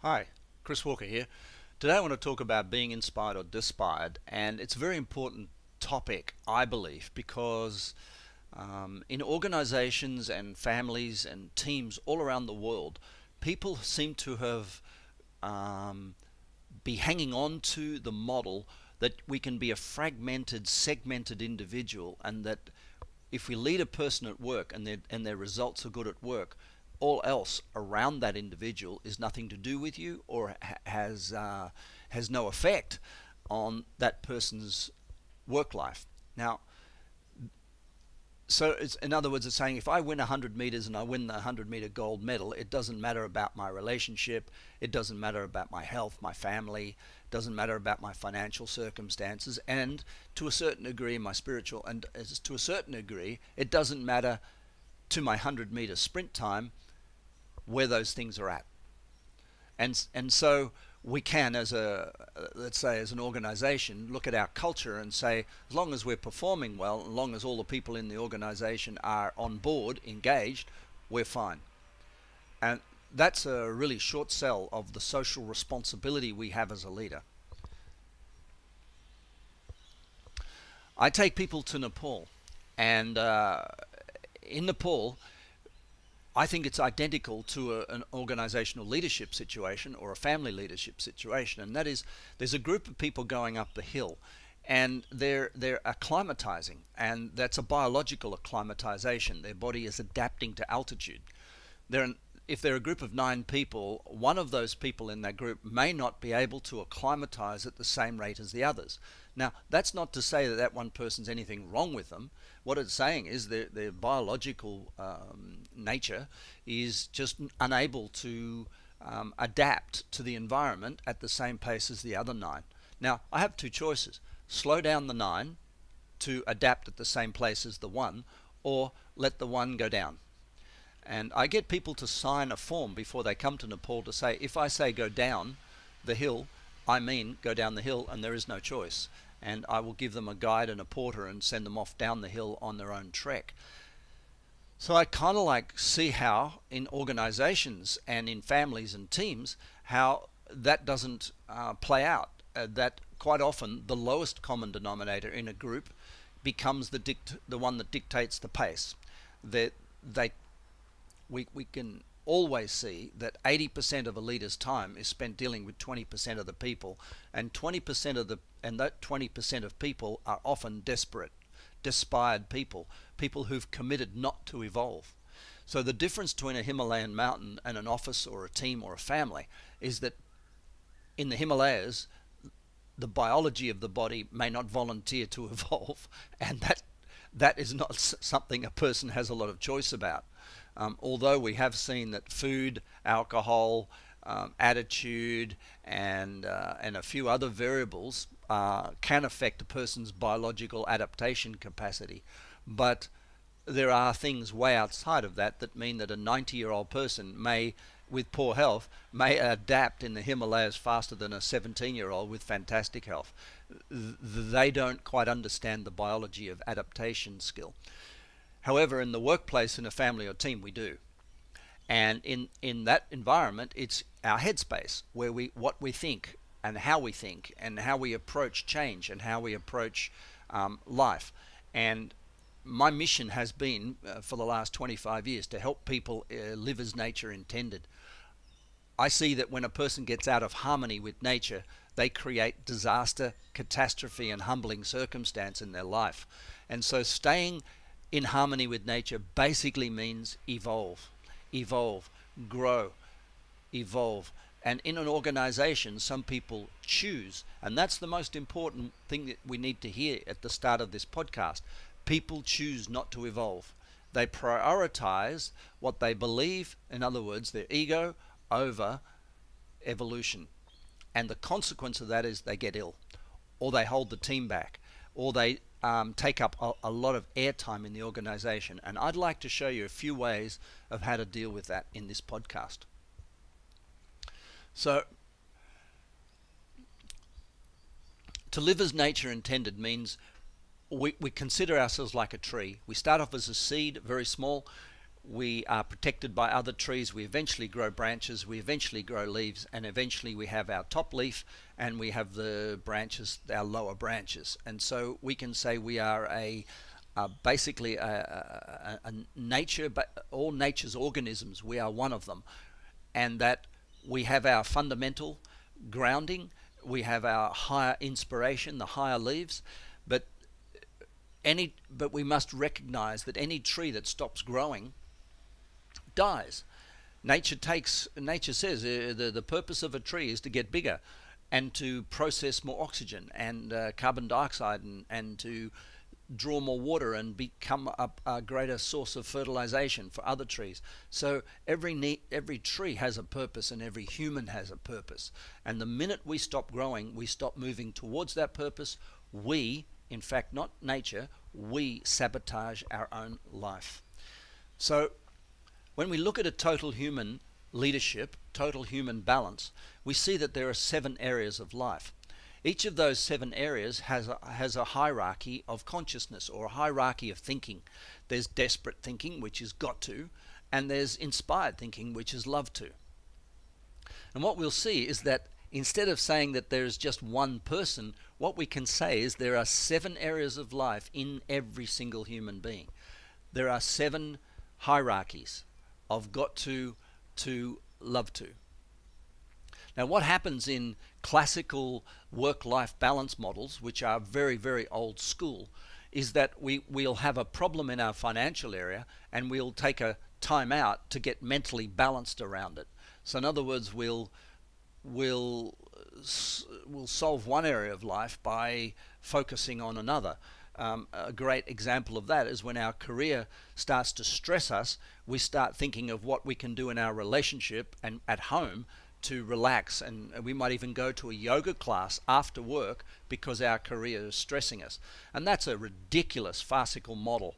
Hi, Chris Walker here. Today I want to talk about being inspired or despired, and it's a very important topic, I believe, because in organizations and families and teams all around the world, people seem to have um, be hanging on to the model that we can be a fragmented, segmented individual, and that if we lead a person at work and their results are good at work, all else around that individual is nothing to do with you or has no effect on that person's work life. Now, so in other words, it's saying if I win 100 meters and I win the 100-meter gold medal, it doesn't matter about my relationship, it doesn't matter about my health, my family, it doesn't matter about my financial circumstances, and to a certain degree, my spiritual, and to a certain degree, it doesn't matter to my 100-meter sprint time where those things are at. And so we can, as a let's say as an organization, look at our culture and say, as long as we're performing well, as long as all the people in the organization are on board, engaged, we're fine. And that's a really short sell of the social responsibility we have as a leader. I take people to Nepal, and in Nepal, I think it's identical to an organizational leadership situation or a family leadership situation, and that is there's a group of people going up the hill, and they're acclimatizing, and that's a biological acclimatization. Their body is adapting to altitude. If they're a group of 9 people, one of those people in that group may not be able to acclimatize at the same rate as the others. Now, that's not to say that that one person's anything wrong with them. What it's saying is their biological nature is just unable to adapt to the environment at the same pace as the other 9. Now, I have 2 choices. Slow down the 9 to adapt at the same place as the 1, or let the 1 go down. And I get people to sign a form before they come to Nepal to say, if I say go down the hill, I mean go down the hill, and there is no choice. And I will give them a guide and a porter and send them off down the hill on their own trek. So I kind of like see how in organizations and in families and teams, how that doesn't play out. That quite often the lowest common denominator in a group becomes the one that dictates the pace. That we can always see that 80% of a leader's time is spent dealing with 20% of the people, and that 20% of people are often desperate, despired people who've committed not to evolve. So the difference between a Himalayan mountain and an office or a team or a family is that in the Himalayas, the biology of the body may not volunteer to evolve, and that is not something a person has a lot of choice about. Although we have seen that food, alcohol, attitude, and a few other variables can affect a person's biological adaptation capacity, but there are things way outside of that mean that a 90-year-old person with poor health, may adapt in the Himalayas faster than a 17-year-old with fantastic health. They don't quite understand the biology of adaptation skill. However, in the workplace, in a family or team, we do. And in that environment, it's our headspace, where what we think and how we approach change and how we approach life. And my mission has been, for the last 25 years, to help people live as nature intended. I see that when a person gets out of harmony with nature, they create disaster, catastrophe, and humbling circumstance in their life. And so staying in harmony with nature basically means evolve, grow, evolve. And in an organization, some people choose, and that's the most important thing that we need to hear at the start of this podcast. People choose not to evolve. They prioritize what they believe, in other words, their ego, over evolution. And the consequence of that is they get ill, or they hold the team back, or they take up a lot of airtime in the organization. And I'd like to show you a few ways of how to deal with that in this podcast. So, to live as nature intended means we consider ourselves like a tree. We start off as a seed, very small. we are protected by other trees, we eventually grow branches, we eventually grow leaves, and eventually we have our top leaf and we have the branches, our lower branches. And so we can say we are basically a nature, but all nature's organisms, we are one of them. And that we have our fundamental grounding, we have our higher inspiration, the higher leaves, but we must recognize that any tree that stops growing dies. Nature says the purpose of a tree is to get bigger and to process more oxygen and carbon dioxide and to draw more water and become a greater source of fertilization for other trees. So every tree has a purpose and every human has a purpose. And the minute we stop growing, we stop moving towards that purpose. We, in fact, not nature, we sabotage our own life. So when we look at a total human leadership, total human balance, we see that there are 7 areas of life. Each of those 7 areas has a hierarchy of consciousness or a hierarchy of thinking. There's desperate thinking, which is got to, and there's inspired thinking, which is love to. And what we'll see is that instead of saying that there's just one person, what we can say is there are 7 areas of life in every single human being. There are 7 hierarchies of got to love to. Now, what happens in classical work-life balance models, which are very, very old school, is that we'll have a problem in our financial area and we'll take a time out to get mentally balanced around it. So in other words, we'll solve one area of life by focusing on another. A great example of that is when our career starts to stress us, we start thinking of what we can do in our relationship and at home to relax, and we might even go to a yoga class after work because our career is stressing us. And that's a ridiculous farcical model.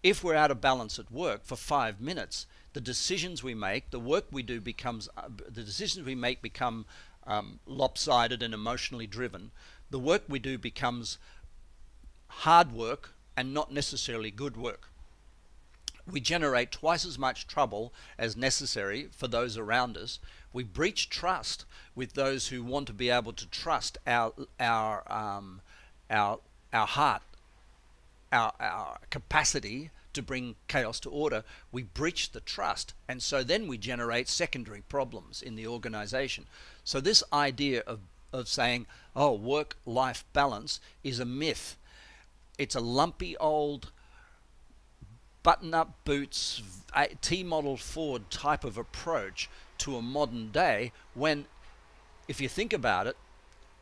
If we're out of balance at work for 5 minutes, the decisions we make, the work we do becomes, the decisions we make become lopsided and emotionally driven. The work we do becomes hard work and not necessarily good work. We generate twice as much trouble as necessary for those around us. We breach trust with those who want to be able to trust our heart, our capacity to bring chaos to order. We breach the trust, and so then we generate secondary problems in the organization. So this idea of saying, oh, work-life balance is a myth. It's a lumpy old button-up boots, T-model Ford type of approach to a modern day, when, if you think about it,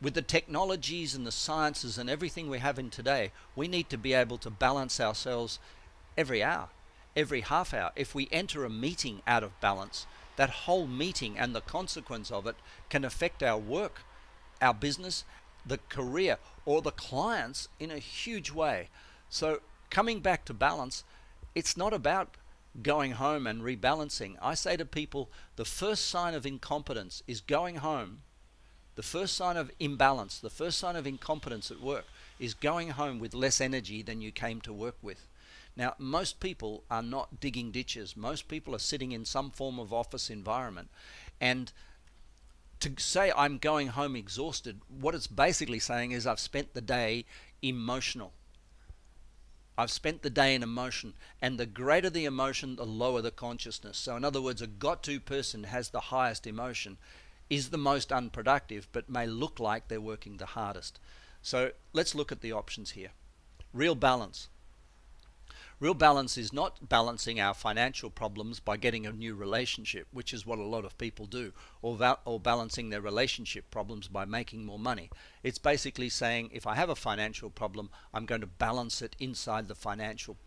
with the technologies and the sciences and everything we have in today, we need to be able to balance ourselves every hour, every half hour. If we enter a meeting out of balance, that whole meeting and the consequence of it can affect our work, our business, the career, or the clients in a huge way. So coming back to balance, it's not about going home and rebalancing. I say to people, the first sign of incompetence is going home. The first sign of imbalance, the first sign of incompetence at work is going home with less energy than you came to work with. Now, most people are not digging ditches. Most people are sitting in some form of office environment. And to say I'm going home exhausted, what it's basically saying is I've spent the day emotional. I've spent the day in emotion, and the greater the emotion, the lower the consciousness. So in other words, a got-to person has the highest emotion, is the most unproductive, but may look like they're working the hardest. So let's look at the options here. Real balance. Real balance is not balancing our financial problems by getting a new relationship, which is what a lot of people do, or balancing their relationship problems by making more money. It's basically saying, if I have a financial problem, I'm going to balance it inside the financial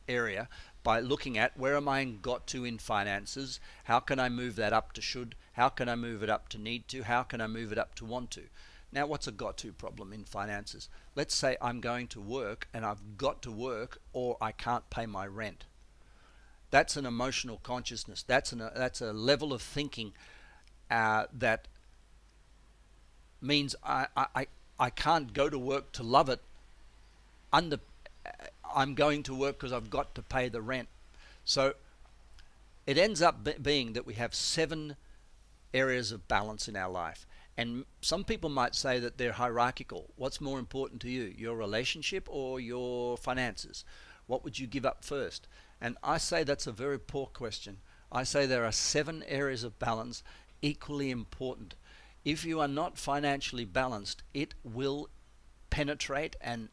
area by looking at where am I got to in finances, how can I move that up to should, how can I move it up to need to, how can I move it up to want to. Now, what's a got to problem in finances? Let's say I'm going to work and I've got to work, or I can't pay my rent. That's an emotional consciousness. That's a level of thinking that means I can't go to work to love it. I'm going to work because I've got to pay the rent. So it ends up being that we have 7 areas of balance in our life. And some people might say that they're hierarchical. What's more important to you, your relationship or your finances? What would you give up first? And I say that's a very poor question. I say there are 7 areas of balance equally important. If you are not financially balanced, it will penetrate and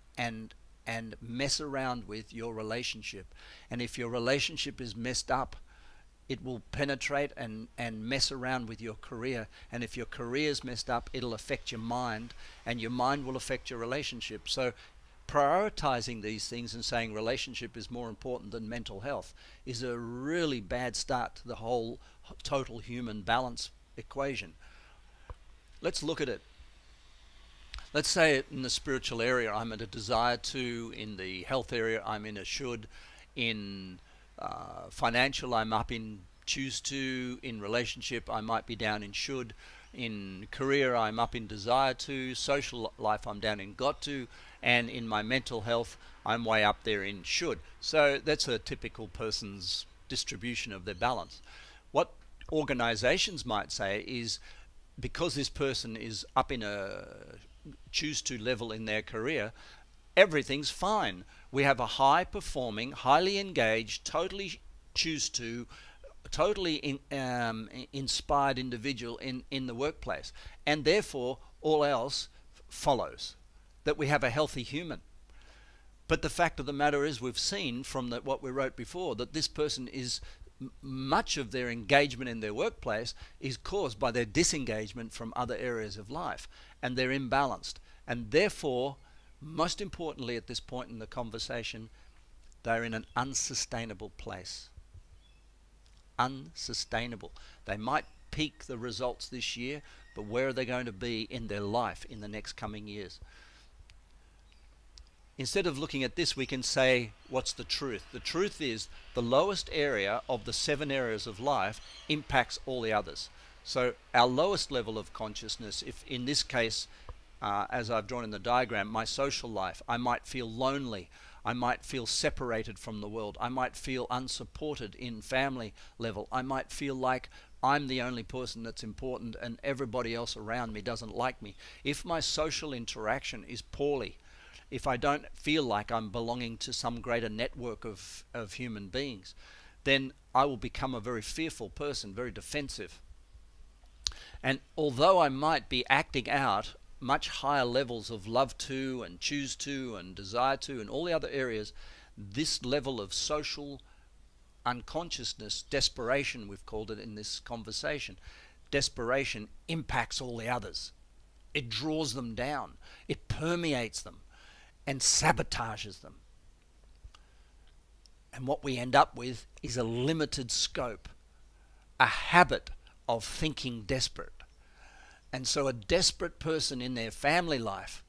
mess around with your relationship. And if your relationship is messed up, it will penetrate and mess around with your career. And if your career is messed up, it'll affect your mind, and your mind will affect your relationship. So prioritizing these things and saying relationship is more important than mental health is a really bad start to the whole total human balance equation. Let's look at it. Let's say in the spiritual area I'm at a desire to, in the health area I'm in a should, in financial I'm up in choose to, in relationship I might be down in should, in career I'm up in desire to, social life I'm down in got to, and in my mental health I'm way up there in should. So that's a typical person's distribution of their balance. What organizations might say is, because this person is up in a choose to level in their career, everything's fine. We have a high performing, highly engaged, totally choose to, totally inspired individual in the workplace, and therefore all else follows, that we have a healthy human. But the fact of the matter is, we've seen from what we wrote before, that this person is much of their engagement in their workplace is caused by their disengagement from other areas of life, and they're imbalanced. And therefore, most importantly at this point in the conversation, they're in an unsustainable place. Unsustainable. They might peak the results this year, but where are they going to be in their life in the next coming years? Instead of looking at this, we can say, what's the truth? The truth is, the lowest area of the 7 areas of life impacts all the others. So our lowest level of consciousness, if in this case, as I've drawn in the diagram, my social life, I might feel lonely, I might feel separated from the world, I might feel unsupported in family level, I might feel like I'm the only person that's important and everybody else around me doesn't like me. If my social interaction is poorly, if I don't feel like I'm belonging to some greater network of human beings, then I will become a very fearful person, very defensive. And although I might be acting out much higher levels of love to and choose to and desire to and all the other areas, this level of social unconsciousness, desperation we've called it in this conversation, desperation impacts all the others. It draws them down, it permeates them and sabotages them. And what we end up with is a limited scope, a habit of thinking desperate. And so a desperate person in their family life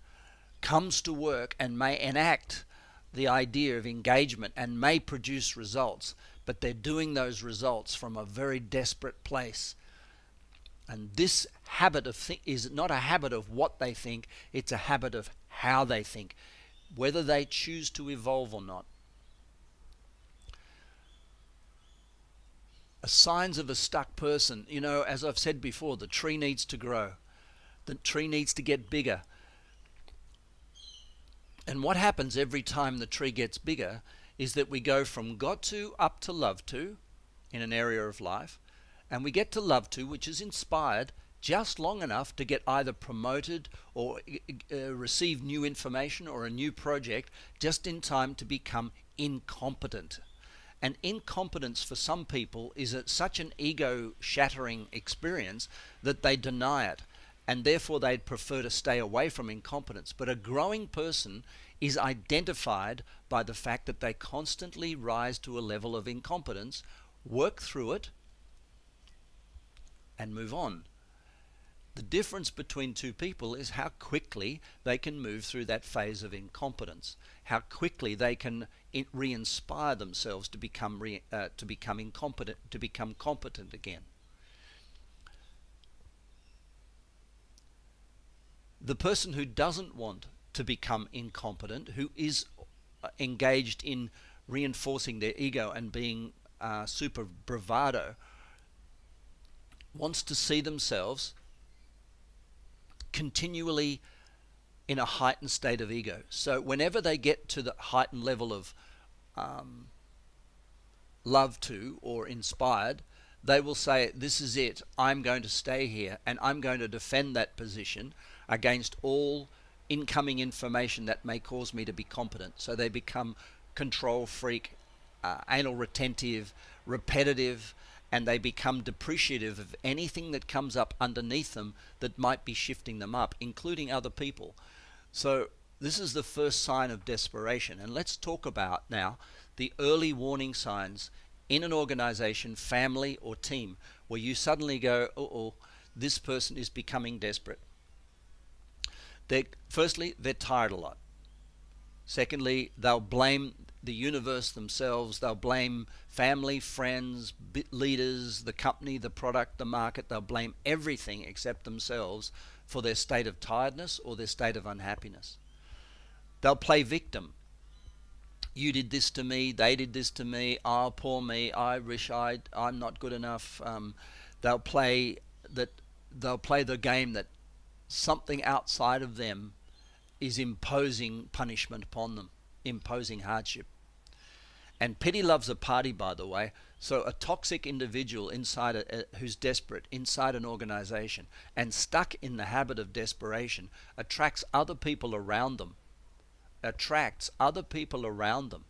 comes to work and may enact the idea of engagement and may produce results, but they're doing those results from a very desperate place. And this habit of is not a habit of what they think, it's a habit of how they think, whether they choose to evolve or not. Signs of a stuck person, you know, as I've said before, the tree needs to grow. The tree needs to get bigger. And what happens every time the tree gets bigger is that we go from got to up to love to in an area of life, and we get to love to, which is inspired just long enough to get either promoted or receive new information or a new project just in time to become incompetent. And incompetence for some people is such an ego-shattering experience that they deny it, and therefore they'd prefer to stay away from incompetence. But a growing person is identified by the fact that they constantly rise to a level of incompetence, work through it, and move on. The difference between two people is how quickly they can move through that phase of incompetence, how quickly they can re-inspire themselves to become incompetent, to become competent again. The person who doesn't want to become incompetent, who is engaged in reinforcing their ego and being super bravado wants to see themselves continually in a heightened state of ego. So whenever they get to the heightened level of love to or inspired, they will say, this is it, I'm going to stay here and I'm going to defend that position against all incoming information that may cause me to be competent. So they become control freak, anal retentive, repetitive, and they become depreciative of anything that comes up underneath them that might be shifting them up, including other people. So this is the first sign of desperation. And let's talk about now the early warning signs in an organization, family, or team where you suddenly go, oh, this person is becoming desperate. Firstly, they're tired a lot. Secondly, they'll blame the universe themselves. They'll blame family, friends, leaders, the company, the product, the market. They'll blame everything except themselves for their state of tiredness or their state of unhappiness. They'll play victim. You did this to me, they did this to me, oh, poor me, I wish I'm not good enough. They'll play the game that something outside of them is imposing punishment upon them, imposing hardship. And pity loves a party, by the way. So a toxic individual inside who's desperate inside an organization and stuck in the habit of desperation attracts other people around them. Attracts other people around them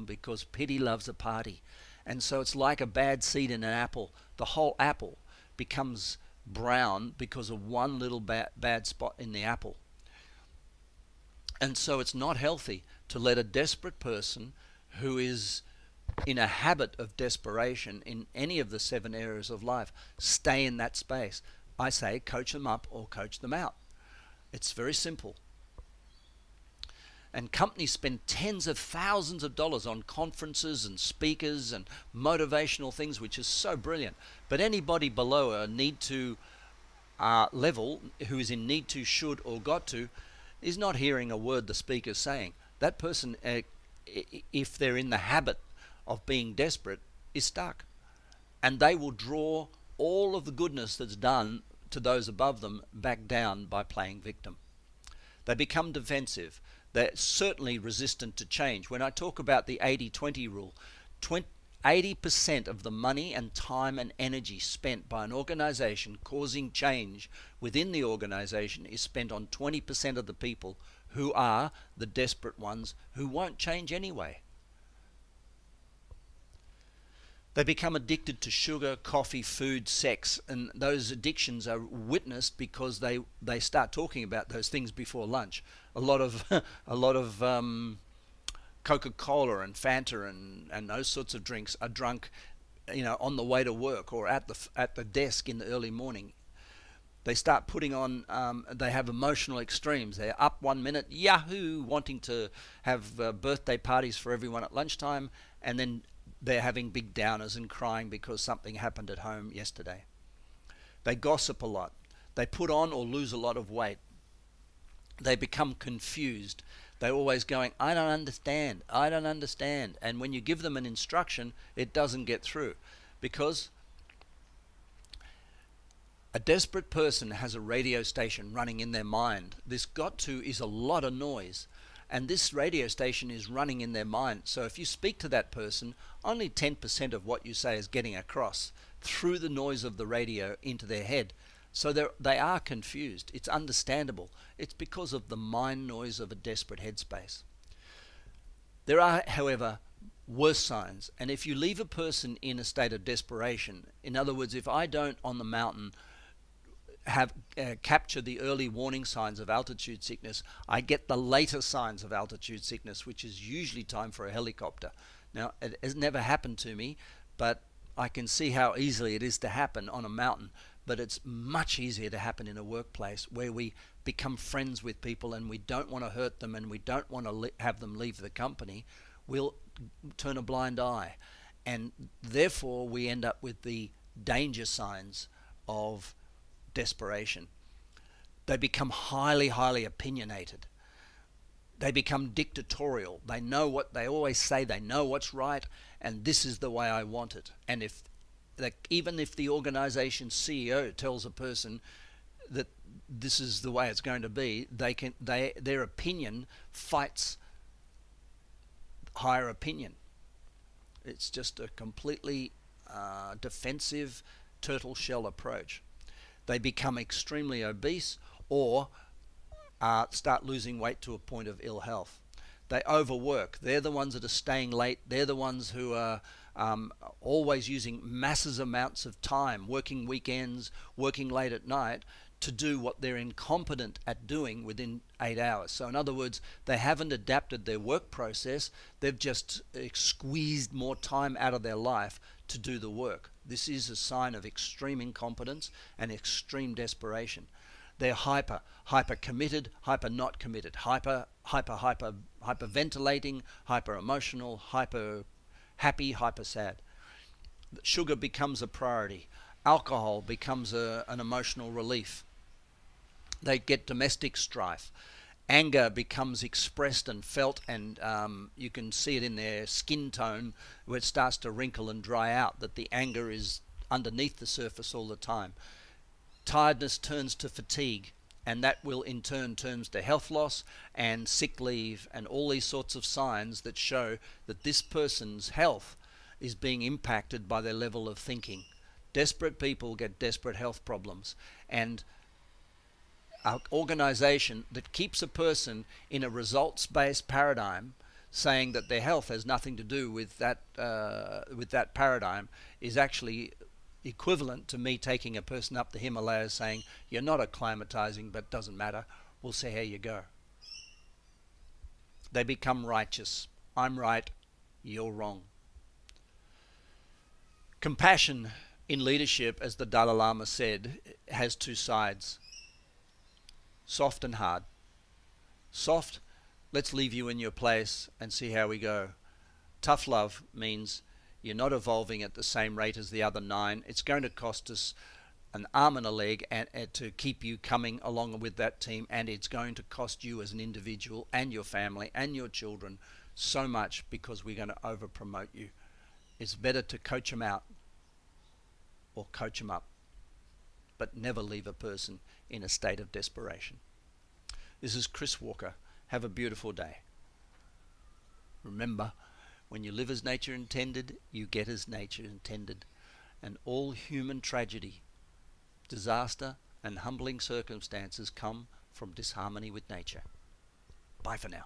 because pity loves a party. And so it's like a bad seed in an apple. The whole apple becomes brown because of one little bad spot in the apple. And so it's not healthy to let a desperate person who is in a habit of desperation in any of the 7 areas of life stay in that space. I say coach them up or coach them out. It's very simple. And companies spend tens of thousands of dollars on conferences and speakers and motivational things, which is so brilliant. But anybody below a need to level, who is in need to, should, or got to, is not hearing a word the speaker's saying. That person, if they're in the habit of being desperate, is stuck. And they will draw all of the goodness that's done to those above them back down by playing victim. They become defensive. They're certainly resistant to change. When I talk about the 80-20 rule, 80% of the money and time and energy spent by an organization causing change within the organization is spent on 20% of the people who are the desperate ones who won't change anyway. They become addicted to sugar, coffee, food, sex, and those addictions are witnessed because they start talking about those things before lunch. A lot of Coca-Cola and Fanta and those sorts of drinks are drunk, on the way to work or at the desk in the early morning. They start putting on, they have emotional extremes. They're up 1 minute, yahoo, wanting to have birthday parties for everyone at lunchtime, and then they're having big downers and crying because something happened at home yesterday. They gossip a lot. They put on or lose a lot of weight. They become confused. They're always going, I don't understand, I don't understand. And when you give them an instruction, it doesn't get through, because a desperate person has a radio station running in their mind. This got to is a lot of noise. And this radio station is running in their mind. So if you speak to that person, only 10% of what you say is getting across through the noise of the radio into their head. So they are confused. It's understandable. It's because of the mind noise of a desperate headspace. There are, however, worse signs. And if you leave a person in a state of desperation, in other words, if I don't on the mountain have capture the early warning signs of altitude sickness, I get the later signs of altitude sickness, which is usually time for a helicopter. Now, it has never happened to me, but I can see how easily it is to happen on a mountain. But it's much easier to happen in a workplace where we become friends with people and we don't want to hurt them and we don't want to have them leave the company. We'll turn a blind eye, and therefore we end up with the danger signs of desperation. They become highly opinionated. They become dictatorial. They know what they always say. They know what's right, and this is the way I want it. And if, like, even if the organization's CEO tells a person that this is the way it's going to be, their opinion fights higher opinion. It's just a completely defensive turtle shell approach. They become extremely obese or start losing weight to a point of ill health. They overwork. They're the ones that are staying late. They're the ones who are always using massive amounts of time, working weekends, working late at night, to do what they're incompetent at doing within 8 hours. So in other words, they haven't adapted their work process. They've just squeezed more time out of their life to do the work. This is a sign of extreme incompetence and extreme desperation. They're hyper committed, hyper not committed, hyper ventilating, hyper emotional, hyper happy, hyper sad. Sugar becomes a priority. Alcohol becomes an emotional relief. They get domestic strife. Anger becomes expressed and felt, and you can see it in their skin tone where it starts to wrinkle and dry out, that the anger is underneath the surface all the time. Tiredness turns to fatigue, and that will in turn turns to health loss and sick leave and all these sorts of signs that show that this person's health is being impacted by their level of thinking. Desperate people get desperate health problems, and an organization that keeps a person in a results-based paradigm, saying that their health has nothing to do with that paradigm, is actually equivalent to me taking a person up the Himalayas saying, you're not acclimatizing, but doesn't matter, we'll see how you go. They become righteous. I'm right, you're wrong. Compassion in leadership, as the Dalai Lama said, has two sides: soft and hard. Soft, let's leave you in your place and see how we go. Tough love means you're not evolving at the same rate as the other 9. It's going to cost us an arm and a leg and to keep you coming along with that team, and it's going to cost you as an individual and your family and your children so much, because we're going to over promote you. It's better to coach them out or coach them up, but never leave a person in a state of desperation. This is Chris Walker. Have a beautiful day. Remember, when you live as nature intended, you get as nature intended. And all human tragedy, disaster, and humbling circumstances come from disharmony with nature. Bye for now.